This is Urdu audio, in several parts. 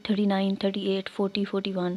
39, 38, 40, 41,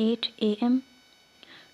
8 AM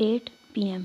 8 PM,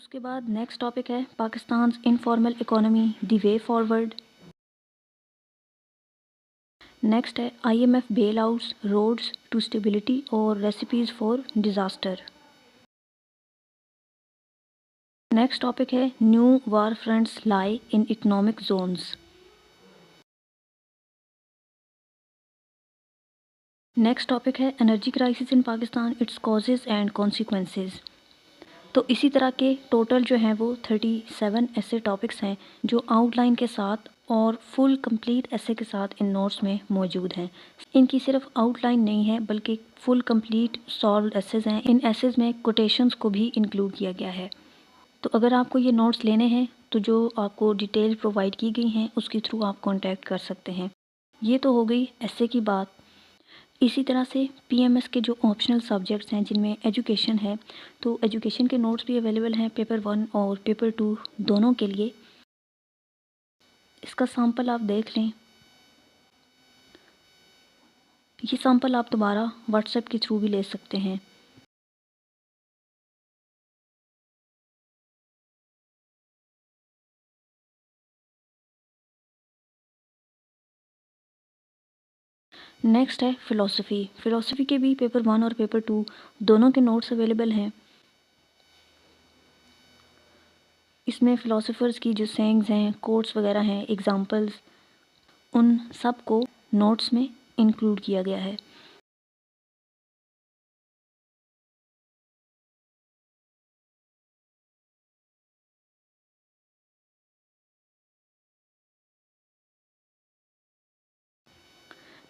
اس کے بعد نیکسٹ ٹاپک ہے Pakistan informal economy the way forward. Next ہے IMF bailouts roads to stability اور recipes for disaster. Next topic ہے new war fronts lie in economic zones. Next topic ہے energy crisis in Pakistan its causes and consequences. تو اسی طرح کے ٹوٹل جو ہیں وہ 37 ایسے ٹاپکس ہیں جو آؤٹ لائن کے ساتھ اور فل کمپلیٹ ایسے کے ساتھ ان نوٹس میں موجود ہیں. ان کی صرف آؤٹ لائن نہیں ہے بلکہ فل کمپلیٹ سالوڈ ایسیز ہیں. ان ایسیز میں کوٹیشنز کو بھی انکلوڈ کیا گیا ہے. تو اگر آپ کو یہ نوٹس لینے ہیں تو جو آپ کو ڈیٹیل پرووائڈ کی گئی ہیں اس کے تھرو آپ کانٹیکٹ کر سکتے ہیں. یہ تو ہو گئی ایسے کی بات. اسی طرح سے PMS کے جو آپشنل سبجیکٹس ہیں جن میں ایجوکیشن ہے تو ایجوکیشن کے نوٹس بھی اویلیبل ہیں پیپر 1 اور پیپر 2 دونوں کے لیے. اس کا سیمپل آپ دیکھ لیں. یہ سیمپل آپ دوبارہ واٹس ایپ کے تھرو بھی لے سکتے ہیں. نیکسٹ ہے فلاسفی. فلاسفی کے بھی پیپر 1 اور پیپر 2 دونوں کے نوٹس اویلیبل ہیں. اس میں فلاسفرز کی جو سینگز ہیں کوٹس وغیرہ ہیں ایگزامپلز ان سب کو نوٹس میں انکلوڈ کیا گیا ہے.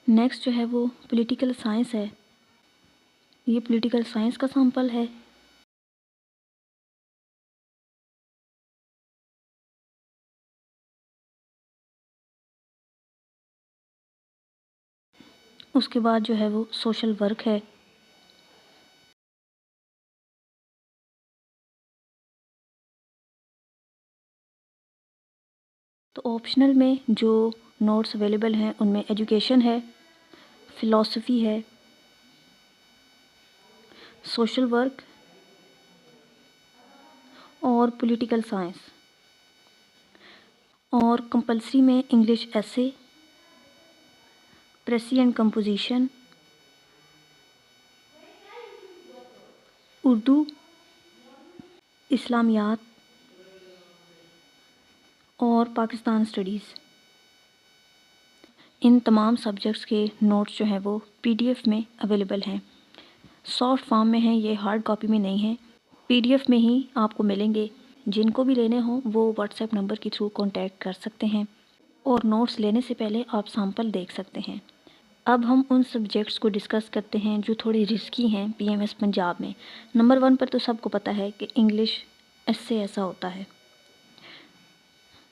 نیکسٹ جو ہے وہ پولیٹیکل سائنس ہے. یہ پولیٹیکل سائنس کا سیمپل ہے. اس کے بعد جو ہے وہ سوشل ورک ہے. تو آپشنل میں جو نوٹس اویلیبل ہیں ان میں ایجوکیشن ہے، فلاسفی ہے، سوشل ورک اور پولیٹیکل سائنس. اور کمپلسری میں انگلش ایسے، پریسی اینڈ کمپوزیشن، اردو، اسلامیات اور پاکستان اسٹڈیز. ان تمام سبجیکٹس کے نوٹس جو ہیں وہ PDF میں اویلیبل ہیں. سافٹ فارم میں ہیں، یہ ہارڈ کاپی میں نہیں ہیں. PDF میں ہی آپ کو ملیں گے. جن کو بھی لینے ہوں وہ واٹس ایپ نمبر کے تھرو کانٹیکٹ کر سکتے ہیں اور نوٹس لینے سے پہلے آپ سیمپل دیکھ سکتے ہیں. اب ہم ان سبجیکٹس کو ڈسکس کرتے ہیں جو تھوڑے رسکی ہیں PMS پنجاب میں. نمبر 1 پر تو سب کو پتہ ہے کہ انگلش ایسے ایسا ہوتا ہے،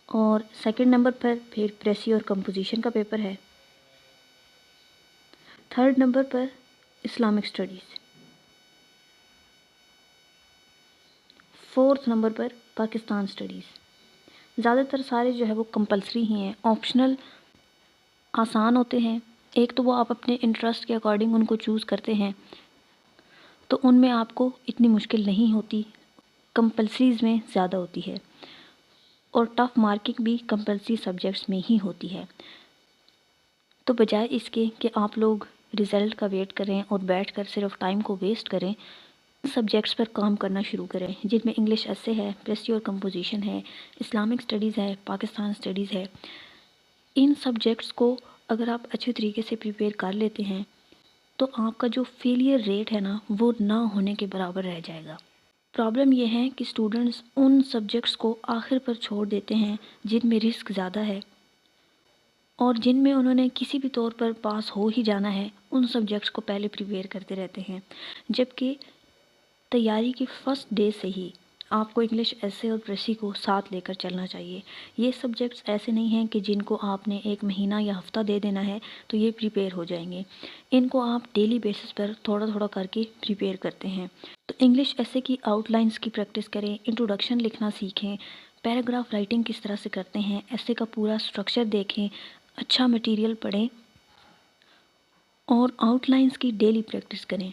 اور سیکنڈ نمبر پر پھر پریسی اور کمپوزیشن کا پیپر ہے. تھرڈ نمبر پر اسلامک اسٹڈیز. فورتھ نمبر پر پاکستان اسٹڈیز. زیادہ تر سارے جو ہے وہ کمپلسری ہی ہیں. آپشنل آسان ہوتے ہیں. ایک تو وہ آپ اپنے انٹرسٹ کے اکارڈنگ ان کو چوز کرتے ہیں تو ان میں آپ کو اتنی مشکل نہیں ہوتی. کمپلسریز میں زیادہ ہوتی ہے اور ٹف مارکنگ بھی کمپلسری سبجیکٹس میں ہی ہوتی ہے. تو بجائے اس کے کہ آپ لوگ رزلٹ کا ویٹ کریں اور بیٹھ کر صرف ٹائم کو ویسٹ کریں، سبجیکٹس پر کام کرنا شروع کریں جن میں انگلش ایسے ہے، پریسی اور کمپوزیشن ہے، اسلامک اسٹڈیز ہے، پاکستان اسٹڈیز ہے. ان سبجیکٹس کو اگر آپ اچھے طریقے سے پریپیئر کر لیتے ہیں تو آپ کا جو فیلئر ریٹ ہے نا وہ نہ ہونے کے برابر رہ جائے گا. پرابلم یہ ہے کہ اسٹوڈنٹس ان سبجیکٹس کو آخر پر چھوڑ دیتے ہیں جن میں رسک زیادہ ہے اور جن میں انہوں نے کسی بھی طور پر پاس ہو ہی جانا ہے. ان سبجیکٹس کو پہلے پریپیئر کرتے رہتے ہیں، جبکہ تیاری کی فرسٹ ڈے سے ہی آپ کو انگلش ایسے اور پریسی کو ساتھ لے کر چلنا چاہیے. یہ سبجیکٹس ایسے نہیں ہیں کہ جن کو آپ نے ایک مہینہ یا ہفتہ دے دینا ہے تو یہ پریپیئر ہو جائیں گے. ان کو آپ ڈیلی بیسس پر تھوڑا تھوڑا کر کے پریپیئر کرتے ہیں. تو انگلش ایسے کی آؤٹ لائنس کی پریکٹس کریں، انٹروڈکشن لکھنا سیکھیں، پیراگراف رائٹنگ کس طرح سے کرتے ہیں، ایسے کا پورا اسٹرکچر دیکھیں، اچھا مٹیریل پڑھیں اور آؤٹ لائنس کی ڈیلی پریکٹس کریں.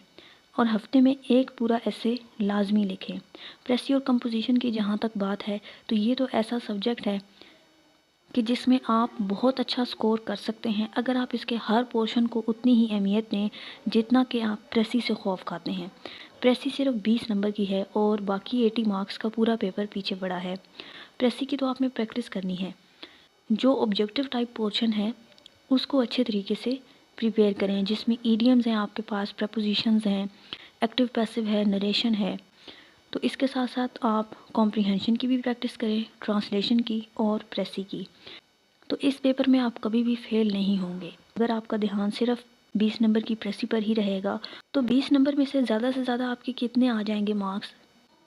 اور ہفتے میں ایک پورا ایسے لازمی لکھیں۔ پریسی اور کمپوزیشن کی جہاں تک بات ہے تو یہ تو ایسا سبجیکٹ ہے کہ جس میں آپ بہت اچھا سکور کر سکتے ہیں اگر آپ اس کے ہر پورشن کو اتنی ہی اہمیت دیں جتنا کہ آپ پریسی سے خوف کھاتے ہیں۔ پریسی صرف 20 نمبر کی ہے اور باقی 80 مارکس کا پورا پیپر پیچھے پڑا ہے۔ پریسی کی تو آپ نے پریکٹس کرنی ہے۔ جو آبجیکٹیو ٹائپ پورشن ہے اس کو اچھے طریقے سے پریپیئر کریں، جس میں ایڈیمز ہیں آپ کے پاس، پریپوزیشنز ہیں، ایکٹیو پیسو ہے، نریشن ہے۔ تو اس کے ساتھ ساتھ آپ کمپریہنشن کی بھی پریکٹس کریں، ٹرانسلیشن کی اور پریسی کی۔ تو اس پیپر میں آپ کبھی بھی فیل نہیں ہوں گے۔ اگر آپ کا دھیان صرف 20 نمبر کی پریسی پر ہی رہے گا تو 20 نمبر میں سے زیادہ آپ کے کتنے آ جائیں گے مارکس؟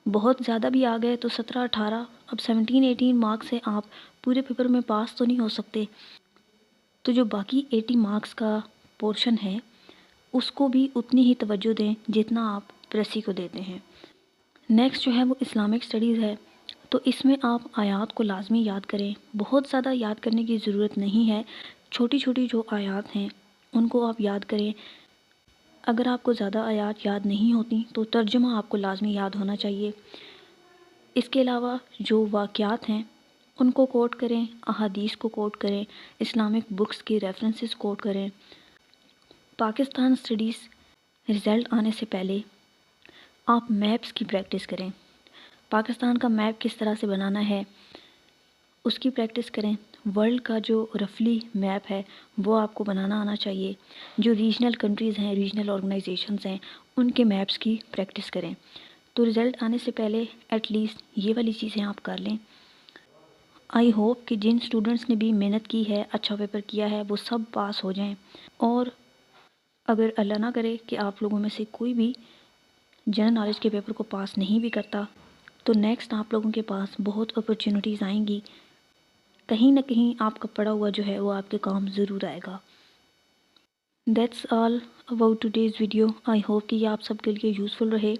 بہت زیادہ بھی آ گئے تو 17 18، اب 17 18 مارکس سے آپ پورے پیپر میں پاس تو نہیں ہو سکتے۔ تو جو باقی 80 مارکس کا پورشن ہے اس کو بھی اتنی ہی توجہ دیں جتنا آپ پریسی کو دیتے ہیں۔ نیکسٹ جو ہے وہ اسلامک اسٹڈیز ہے، تو اس میں آپ آیات کو لازمی یاد کریں۔ بہت زیادہ یاد کرنے کی ضرورت نہیں ہے، چھوٹی چھوٹی جو آیات ہیں ان کو آپ یاد کریں۔ اگر آپ کو زیادہ آیات یاد نہیں ہوتی تو ترجمہ آپ کو لازمی یاد ہونا چاہیے۔ اس کے علاوہ جو واقعات ہیں ان کو کوٹ کریں، احادیث کو کوٹ کریں، اسلامک بکس کی ریفرنسز کوٹ کریں۔ پاکستان اسٹڈیز رزلٹ آنے سے پہلے آپ میپس کی پریکٹس کریں۔ پاکستان کا میپ کس طرح سے بنانا ہے اس کی پریکٹس کریں۔ ورلڈ کا جو رفلی میپ ہے وہ آپ کو بنانا آنا چاہیے۔ جو ریجنل کنٹریز ہیں، ریجنل آرگنائزیشنز ہیں، ان کے میپس کی پریکٹس کریں۔ تو رزلٹ آنے سے پہلے ایٹ لیسٹ یہ والی چیزیں آپ کر لیں۔ آئی ہوپ کہ جن اسٹوڈنٹس نے بھی محنت کی ہے، اچھا پیپر کیا ہے، وہ سب پاس ہو جائیں۔ اور اگر اللہ نہ کرے کہ آپ لوگوں میں سے کوئی بھی جنرل نالج کے پیپر کو پاس نہیں بھی کرتا تو نیکسٹ آپ لوگوں کے پاس بہت اپرچونیٹیز آئیں گی، کہیں نہ کہیں آپ کا پڑھا ہوا جو ہے وہ آپ کے کام ضرور آئے گا۔ That's all about today's video. I hope کہ یہ آپ سب کے لیے یوزفل رہے۔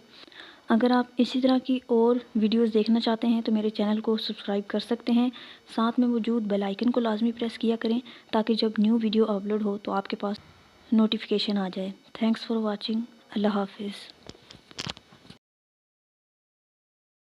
اگر آپ اسی طرح کی اور ویڈیوز دیکھنا چاہتے ہیں تو میرے چینل کو سبسکرائب کر سکتے ہیں، ساتھ میں موجود بیل آئیکن کو لازمی پریس کیا کریں تاکہ جب نیو ویڈیو اپلوڈ ہو تو آپ کے پاس نوٹیفیکیشن آ جائے۔ Thanks for watching. اللہ حافظ۔